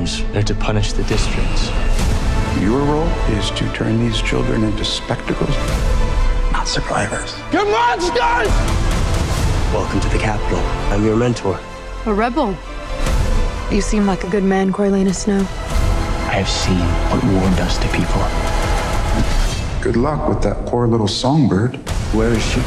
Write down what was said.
crimes. They're to punish the districts. Your role is to turn these children into spectacles, not survivors. You're monsters! Welcome to the Capitol. I'm your mentor. A rebel. You seem like a good man, Corleone Snow. I have seen what war does to people. Good luck with that poor little songbird. Where is she?